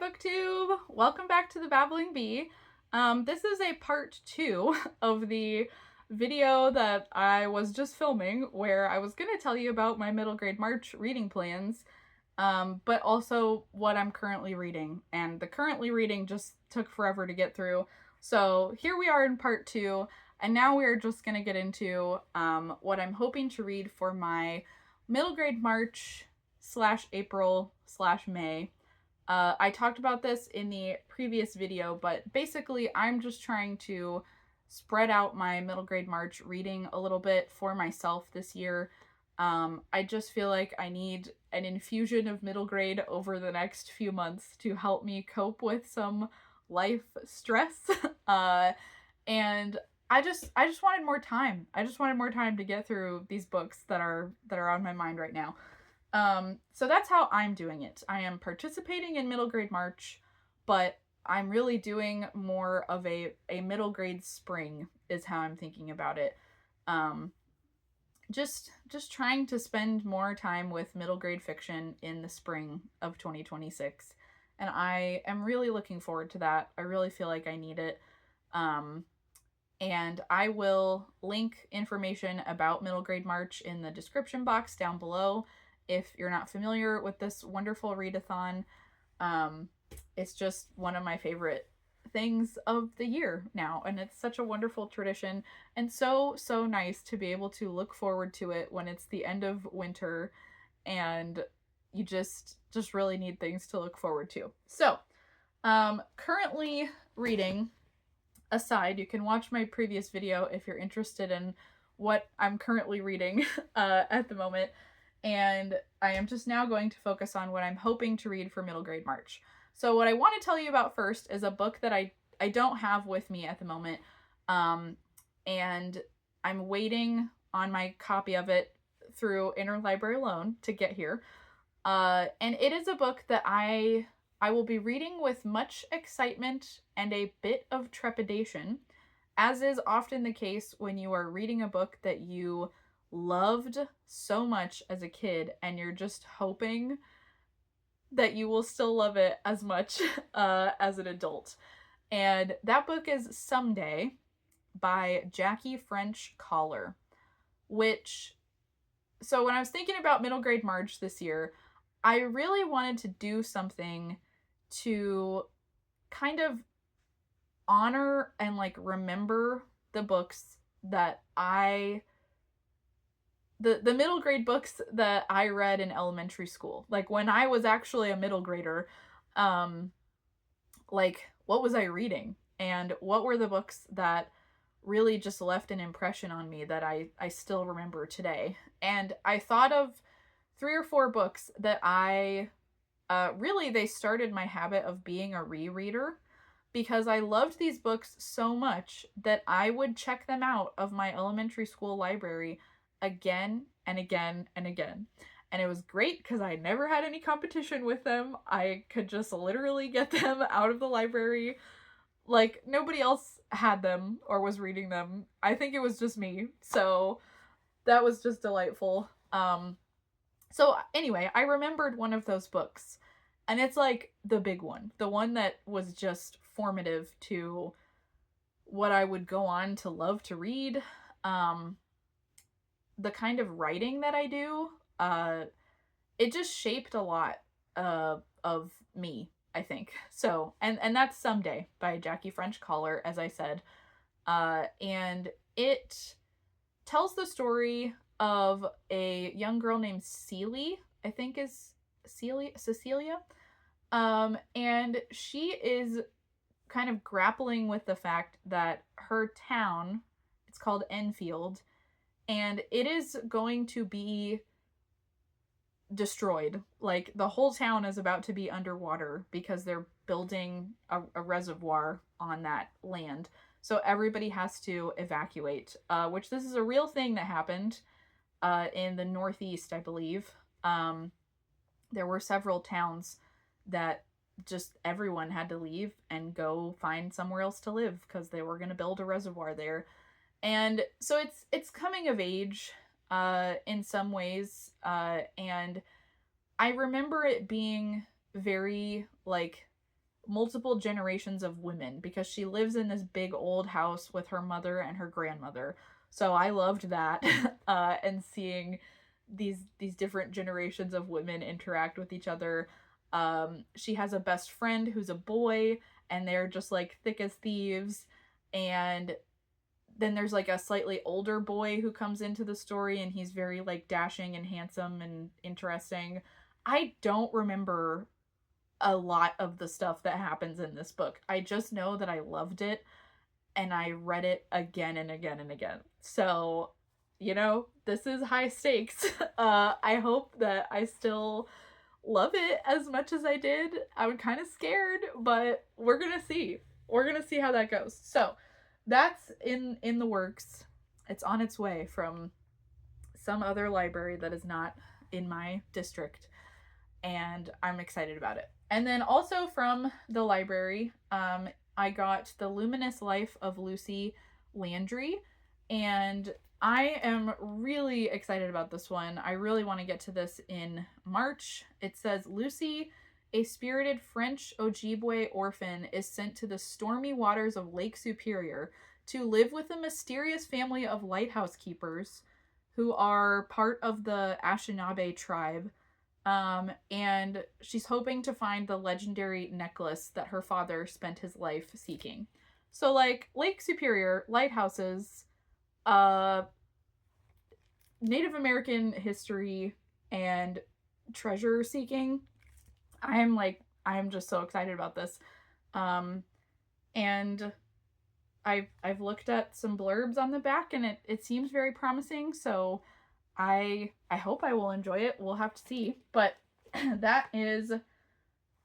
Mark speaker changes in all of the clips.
Speaker 1: BookTube! Welcome back to the Babbling Bee. This is a part 2 of the video that I was just filming where I was going to tell you about my middle grade March reading plans, but also what I'm currently reading. And the currently reading just took forever to get through. So here we are in part 2, and now we're just going to get into what I'm hoping to read for my middle grade March / April / May. I talked about this in the previous video, but basically I'm just trying to spread out my middle grade March reading a little bit for myself this year. I just feel like I need an infusion of middle grade over the next few months to help me cope with some life stress. And I just wanted more time. I just wanted more time to get through these books that are on my mind right now. So that's how I'm doing it. I am participating in middle grade March, but I'm really doing more of a middle grade spring is how I'm thinking about it. Just trying to spend more time with middle grade fiction in the spring of 2026. And I am really looking forward to that. I really feel like I need it. And I will link information about middle grade March in the description box down below. If you're not familiar with this wonderful readathon, it's just one of my favorite things of the year now, and it's such a wonderful tradition, and so nice to be able to look forward to it when it's the end of winter, and you just really need things to look forward to. So, currently reading aside, you can watch my previous video if you're interested in what I'm currently reading at the moment. And I am just now going to focus on what I'm hoping to read for middle grade March. So what I want to tell you about first is a book that I don't have with me at the moment. And I'm waiting on my copy of it through Interlibrary Loan to get here. And it is a book that I will be reading with much excitement and a bit of trepidation, as is often the case when you are reading a book that you loved so much as a kid and you're just hoping that you will still love it as much as an adult. And that book is Someday by Jackie French Koller, so when I was thinking about middle grade March this year, I really wanted to do something to kind of honor and remember the books that the middle grade books that I read in elementary school. Like when I was actually a middle grader, what was I reading? And what were the books that really just left an impression on me that I still remember today? And I thought of 3 or 4 books that they started my habit of being a rereader, because I loved these books so much that I would check them out of my elementary school library again and again and again. And it was great because I never had any competition with them. I could just literally get them out of the library. Like, nobody else had them or was reading them. I think it was just me. So that was just delightful. So anyway, I remembered one of those books. And it's the big one. The one that was just formative to what I would go on to love to read. The kind of writing that I do, it just shaped a lot of me, I think. So, and that's Someday by Jackie French Koller, as I said. And it tells the story of a young girl named Cecilia. And she is kind of grappling with the fact that her town, it's called Enfield, and it is going to be destroyed. Like, the whole town is about to be underwater because they're building a reservoir on that land. So everybody has to evacuate, which this is a real thing that happened in the Northeast, I believe. There were several towns that just everyone had to leave and go find somewhere else to live because they were going to build a reservoir there. And so it's coming of age in some ways, and I remember it being very multiple generations of women because she lives in this big old house with her mother and her grandmother. So I loved that, and seeing these different generations of women interact with each other. She has a best friend who's a boy, and they're just like thick as thieves. And then there's like a slightly older boy who comes into the story, and he's very like dashing and handsome and interesting. I don't remember a lot of the stuff that happens in this book. I just know that I loved it, and I read it again and again and again. So, this is high stakes. I hope that I still love it as much as I did. I'm kind of scared, but we're gonna see. We're gonna see how that goes. So, that's in the works. It's on its way from some other library that is not in my district, and I'm excited about it. And then also from the library, I got The Luminous Life of Lucy Landry, and I am really excited about this one. I really want to get to this in March. It says, Lucy, a spirited French Ojibwe orphan, is sent to the stormy waters of Lake Superior to live with a mysterious family of lighthouse keepers who are part of the Anishinaabe tribe. And she's hoping to find the legendary necklace that her father spent his life seeking. So, like, Lake Superior, lighthouses, Native American history, and treasure seeking. I'm just so excited about this. And I've looked at some blurbs on the back, and it seems very promising, so I hope I will enjoy it. We'll have to see. But that is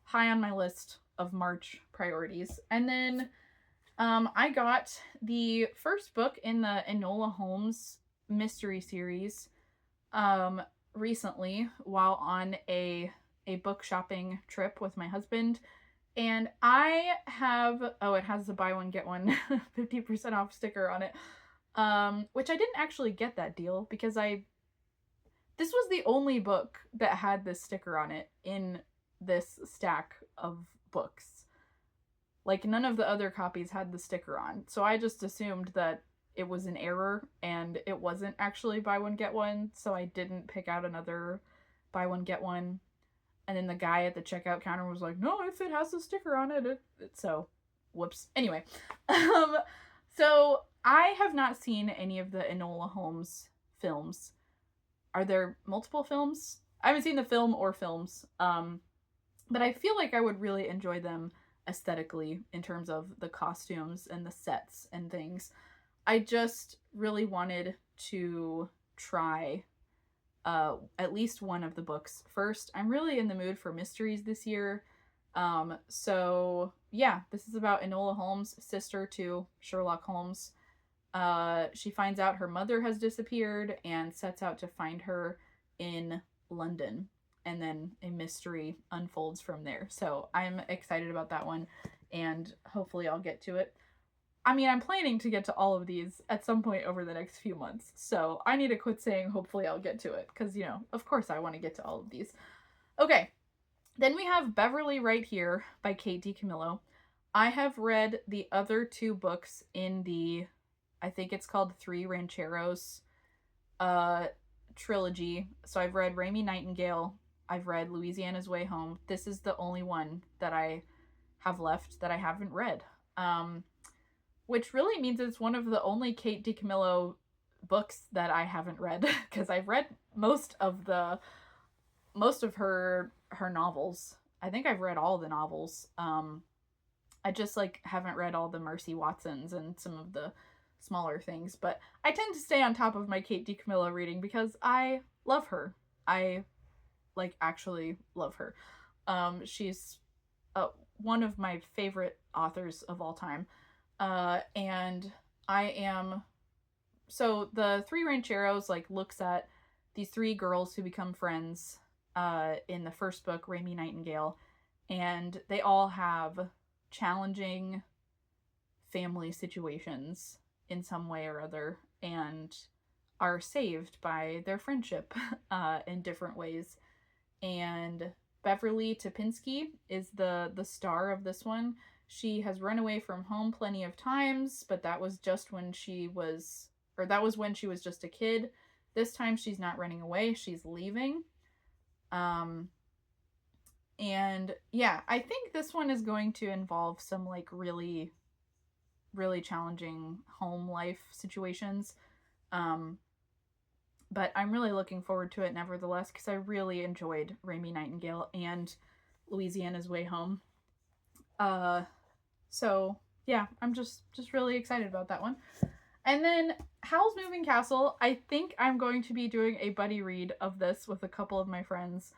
Speaker 1: high on my list of March priorities. And then I got the first book in the Enola Holmes mystery series recently while on a book shopping trip with my husband. And I have, it has the buy one get one 50% off sticker on it. Which I didn't actually get that deal because this was the only book that had this sticker on it in this stack of books. Like, none of the other copies had the sticker on. So I just assumed that it was an error and it wasn't actually buy one get one. So I didn't pick out another buy one get one. And then the guy at the checkout counter was like, no, if it has a sticker on it, so whoops. Anyway, so I have not seen any of the Enola Holmes films. Are there multiple films? I haven't seen the film or films, but I feel like I would really enjoy them aesthetically in terms of the costumes and the sets and things. I just really wanted to try at least one of the books first. I'm really in the mood for mysteries this year. So yeah, this is about Enola Holmes, sister to Sherlock Holmes. She finds out her mother has disappeared and sets out to find her in London. And then a mystery unfolds from there. So I'm excited about that one, and hopefully I'll get to it. I mean, I'm planning to get to all of these at some point over the next few months. So I need to quit saying hopefully I'll get to it, because, of course I want to get to all of these. Okay, then we have Beverly Right Here by Kate DiCamillo. I have read the other two books in the, I think it's called Three Rancheros trilogy. So I've read Raimi Nightingale. I've read Louisiana's Way Home. This is the only one that I have left that I haven't read. Which really means it's one of the only Kate DiCamillo books that I haven't read, because I've read most of her novels. I think I've read all the novels. I just haven't read all the Mercy Watsons and some of the smaller things, but I tend to stay on top of my Kate DiCamillo reading because I love her. I actually love her. She's one of my favorite authors of all time. And so the Three Rancheros looks at these three girls who become friends in the first book, Raimi Nightingale, and they all have challenging family situations in some way or other, and are saved by their friendship in different ways. And Beverly Topinski is the star of this one. She has run away from home plenty of times, but that was when she was just a kid. This time she's not running away, she's leaving. And yeah, I think this one is going to involve some like really, really challenging home life situations. But I'm really looking forward to it nevertheless, because I really enjoyed Raimi Nightingale and Louisiana's Way Home. So yeah, I'm just really excited about that one. And then Howl's Moving Castle, I think I'm going to be doing a buddy read of this with a couple of my friends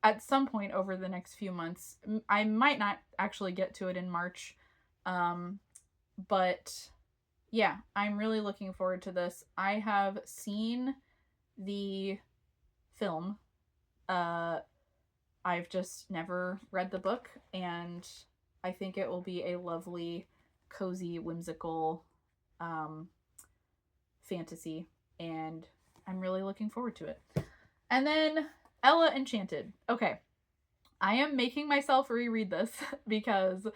Speaker 1: at some point over the next few months. I might not actually get to it in March. But yeah, I'm really looking forward to this. I have seen the film. I've just never read the book, and I think it will be a lovely, cozy, whimsical fantasy, and I'm really looking forward to it. And then Ella Enchanted. Okay, I am making myself reread this because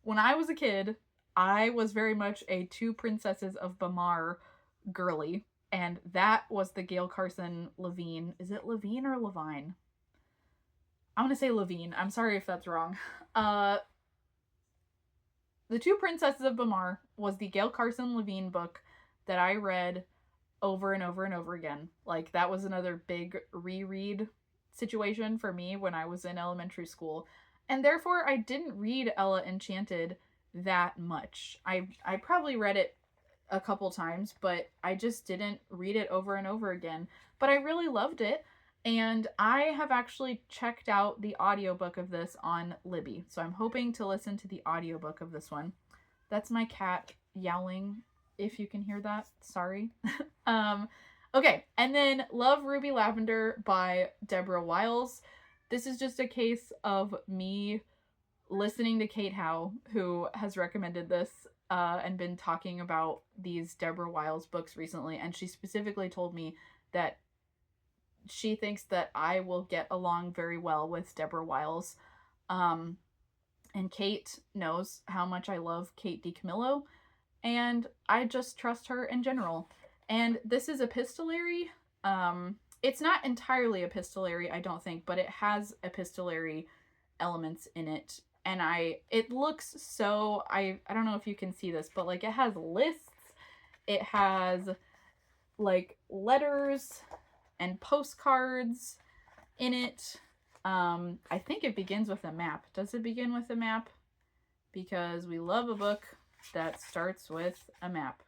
Speaker 1: when I was a kid, I was very much a Two Princesses of Bamar girly, and that was the Gail Carson Levine. Is it Levine or Levine? I'm gonna say Levine. I'm sorry if that's wrong. The Two Princesses of Bamar was the Gail Carson Levine book that I read over and over and over again. Like, that was another big reread situation for me when I was in elementary school. And therefore, I didn't read Ella Enchanted that much. I probably read it a couple times, but I just didn't read it over and over again. But I really loved it, and I have actually checked out the audiobook of this on Libby. So I'm hoping to listen to the audiobook of this one. That's my cat yowling, if you can hear that. Sorry. Okay, and then Love Ruby Lavender by Deborah Wiles. This is just a case of me listening to Kate Howe, who has recommended this and been talking about these Deborah Wiles books recently, and she specifically told me that she thinks that I will get along very well with Deborah Wiles. And Kate knows how much I love Kate DiCamillo, and I just trust her in general. And this is epistolary. It's not entirely epistolary, I don't think, but it has epistolary elements in it. And it looks so, I don't know if you can see this, but like, it has lists, it has like letters and postcards in it. I think it begins with a map. Does it begin with a map? Because we love a book that starts with a map.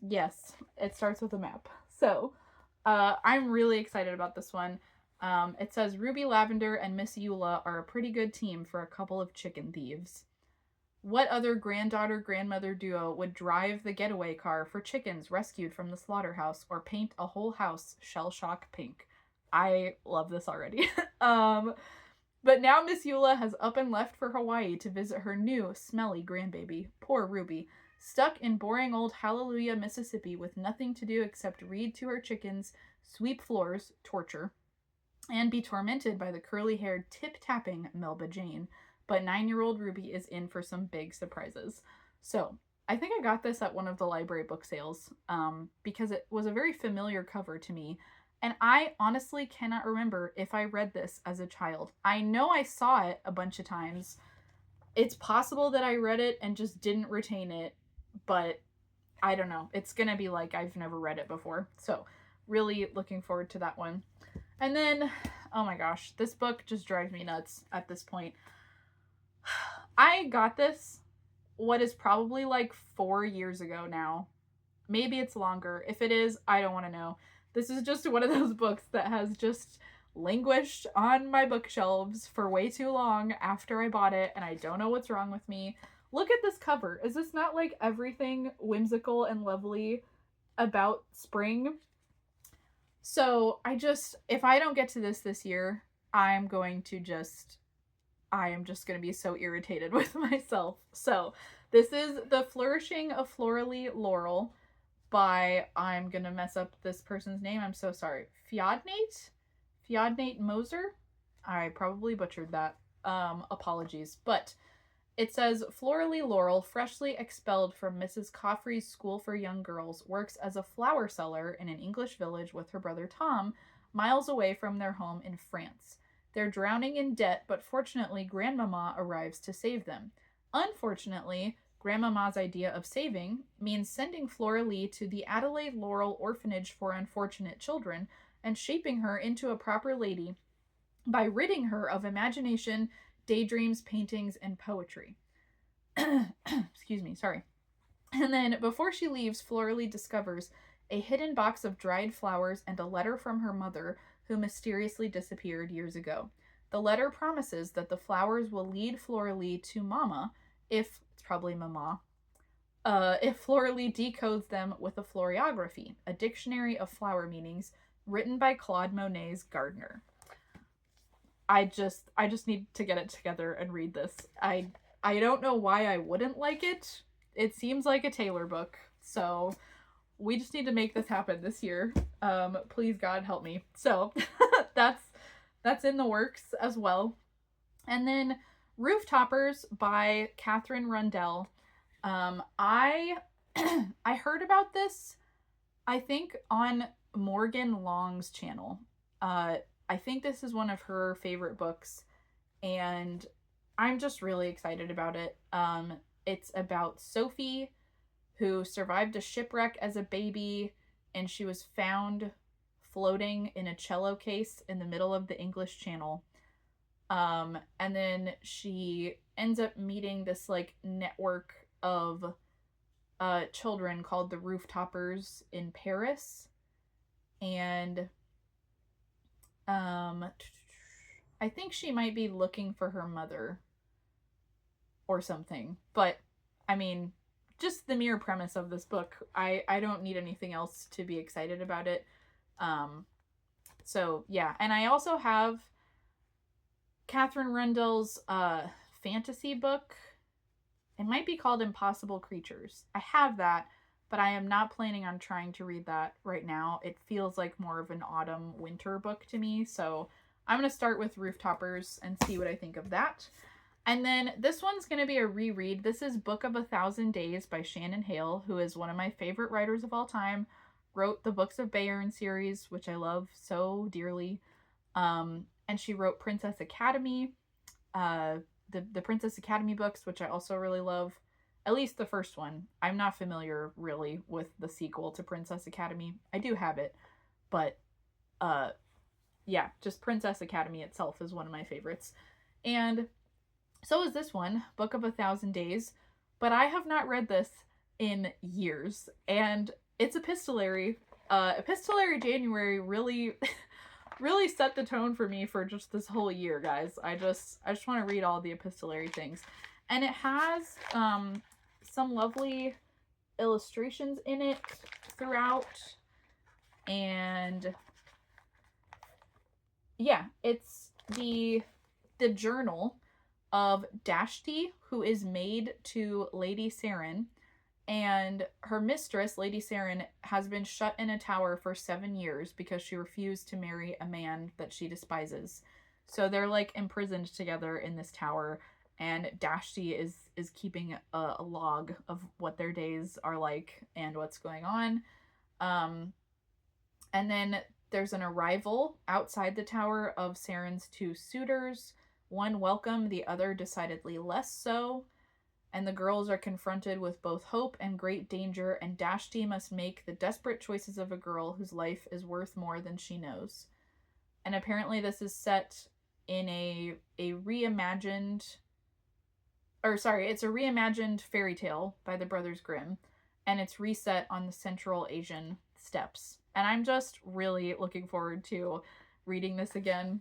Speaker 1: Yes, it starts with a map. So, I'm really excited about this one. It says, Ruby Lavender and Miss Eula are a pretty good team for a couple of chicken thieves. What other granddaughter-grandmother duo would drive the getaway car for chickens rescued from the slaughterhouse or paint a whole house shell-shock pink? I love this already. But now Miss Eula has up and left for Hawaii to visit her new, smelly grandbaby. Poor Ruby. Stuck in boring old Hallelujah, Mississippi with nothing to do except read to her chickens, sweep floors, torture, and be tormented by the curly-haired, tip-tapping Melba Jane. But 9-year-old Ruby is in for some big surprises. So, I think I got this at one of the library book sales, because it was a very familiar cover to me, and I honestly cannot remember if I read this as a child. I know I saw it a bunch of times. It's possible that I read it and just didn't retain it, but I don't know. It's gonna be like I've never read it before. So, really looking forward to that one. And then, oh my gosh, this book just drives me nuts at this point. I got this, what is probably like 4 years ago now. Maybe it's longer. If it is, I don't want to know. This is just one of those books that has just languished on my bookshelves for way too long after I bought it, and I don't know what's wrong with me. Look at this cover. Is this not like everything whimsical and lovely about spring? So if I don't get to this year, I am just going to be so irritated with myself. So this is The Flourishing of Floralie, Laurel by, I'm going to mess up this person's name, I'm so sorry, Fiadhnait Moser. I probably butchered that. Apologies. But it says Floralie Laurel, freshly expelled from Mrs. Coffrey's school for young girls, works as a flower seller in an English village with her brother Tom, miles away from their home in France. They're drowning in debt, but fortunately, Grandmama arrives to save them. Unfortunately, Grandmama's idea of saving means sending Floralie to the Adelaide Laurel Orphanage for Unfortunate Children and shaping her into a proper lady by ridding her of imagination, daydreams, paintings, and poetry. Excuse me, sorry. And then before she leaves, Floralie discovers a hidden box of dried flowers and a letter from her mother, who mysteriously disappeared years ago. The letter promises that the flowers will lead Floralie to Mama, if it's probably Mama, if Floralie decodes them with a floriography, a dictionary of flower meanings written by Claude Monet's gardener. I just need to get it together and read this. I don't know why I wouldn't like it. It seems like a Taylor book, so we just need to make this happen this year. Please God help me. So that's in the works as well. And then Rooftoppers by Katherine Rundell. I I heard about this, I think, on Morgan Long's channel. I think this is one of her favorite books, and I'm just really excited about it. It's about Sophie, who survived a shipwreck as a baby, and she was found floating in a cello case in the middle of the English Channel. And then she ends up meeting this like network of children called the Rooftoppers in Paris. And I think she might be looking for her mother or something. But I mean, just the mere premise of this book, I don't need anything else to be excited about it. So yeah, and I also have Katherine Rundell's fantasy book. It might be called Impossible Creatures. I have that, but I am not planning on trying to read that right now. It feels like more of an autumn winter book to me, so I'm going to start with Rooftoppers and see what I think of that. And then this one's going to be a reread. This is Book of 1,000 Days by Shannon Hale, who is one of my favorite writers of all time. Wrote the Books of Bayern series, which I love so dearly. And she wrote Princess Academy, the Princess Academy books, which I also really love. At least the first one. I'm not familiar really with the sequel to Princess Academy. I do have it, but yeah, just Princess Academy itself is one of my favorites. And so is this one, Book of 1,000 Days, but I have not read this in years, and it's epistolary. Epistolary January really really set the tone for me for just this whole year, guys. I just want to read all the epistolary things. And it has some lovely illustrations in it throughout. And yeah, it's the journal of Dashti, who is maid to Lady Saren. And her mistress, Lady Saren, has been shut in a tower for 7 years because she refused to marry a man that she despises. So they're like imprisoned together in this tower, and Dashti is keeping a log of what their days are like and what's going on. And then there's an arrival outside the tower of Saren's 2 suitors. One welcome, the other decidedly less so. And the girls are confronted with both hope and great danger, and Dashti must make the desperate choices of a girl whose life is worth more than she knows. And apparently this is set in a reimagined, it's a reimagined fairy tale by the Brothers Grimm, and it's reset on the Central Asian steppes. And I'm just really looking forward to reading this again.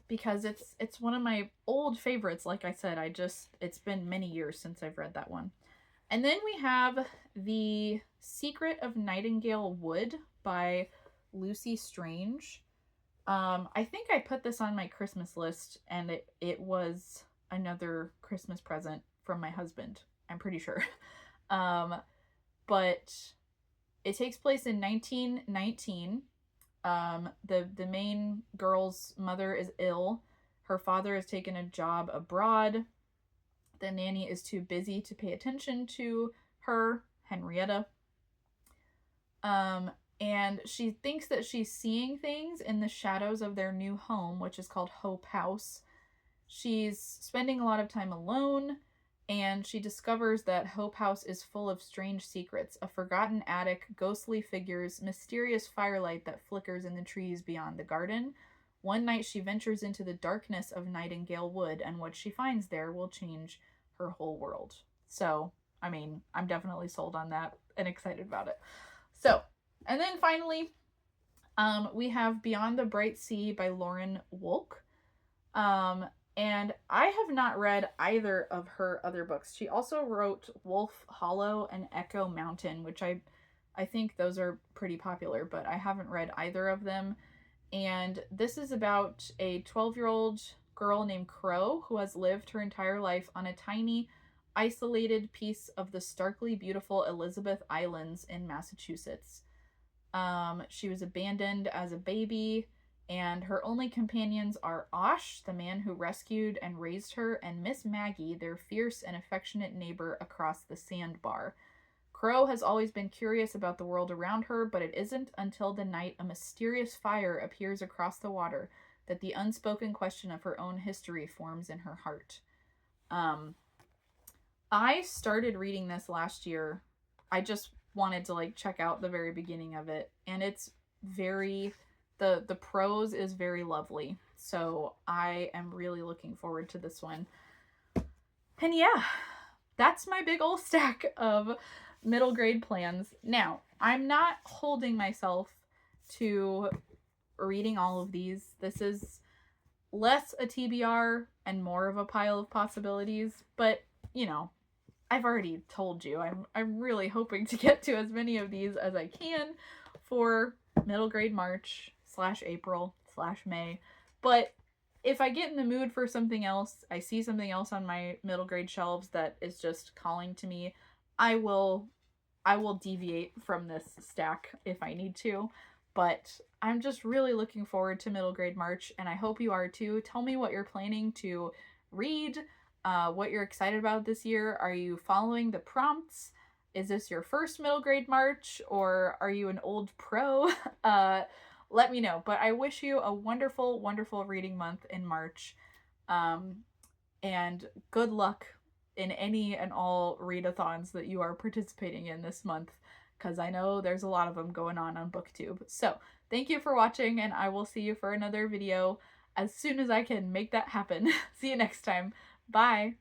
Speaker 1: Because it's one of my old favorites. Like I said, it's been many years since I've read that one. And then we have The Secret of Nightingale Wood by Lucy Strange. I think I put this on my Christmas list, and it was another Christmas present from my husband, I'm pretty sure. But it takes place in 1919. The main girl's mother is ill. Her father has taken a job abroad. The nanny is too busy to pay attention to her, Henrietta. And she thinks that she's seeing things in the shadows of their new home, which is called Hope House. She's spending a lot of time alone, and she discovers that Hope House is full of strange secrets: a forgotten attic, ghostly figures, mysterious firelight that flickers in the trees beyond the garden. One night she ventures into the darkness of Nightingale Wood, and what she finds there will change her whole world. So, I mean, I'm definitely sold on that and excited about it. So, and then finally, we have Beyond the Bright Sea by Lauren Wolk. And I have not read either of her other books. She also wrote Wolf Hollow and Echo Mountain, which I think those are pretty popular, but I haven't read either of them. And this is about a 12-year-old girl named Crow who has lived her entire life on a tiny, isolated piece of the starkly beautiful Elizabeth Islands in Massachusetts. She was abandoned as a baby, and her only companions are Osh, the man who rescued and raised her, and Miss Maggie, their fierce and affectionate neighbor across the sandbar. Crow has always been curious about the world around her, but it isn't until the night a mysterious fire appears across the water that the unspoken question of her own history forms in her heart. I started reading this last year. I just wanted to check out the very beginning of it, and it's very, the prose is very lovely. So I am really looking forward to this one. And yeah, that's my big old stack of middle grade plans. Now, I'm not holding myself to reading all of these. This is less a TBR and more of a pile of possibilities, but you know, I've already told you I'm really hoping to get to as many of these as I can for middle grade March / April / May. But if I get in the mood for something else, I see something else on my middle grade shelves that is just calling to me, I will deviate from this stack if I need to. But I'm just really looking forward to middle grade March, and I hope you are too. Tell me what you're planning to read, what you're excited about this year. Are you following the prompts? Is this your first middle grade March, or are you an old pro? Let me know. But I wish you a wonderful, wonderful reading month in March. And good luck in any and all readathons that you are participating in this month, because I know there's a lot of them going on BookTube. So thank you for watching, and I will see you for another video as soon as I can make that happen. See you next time. Bye.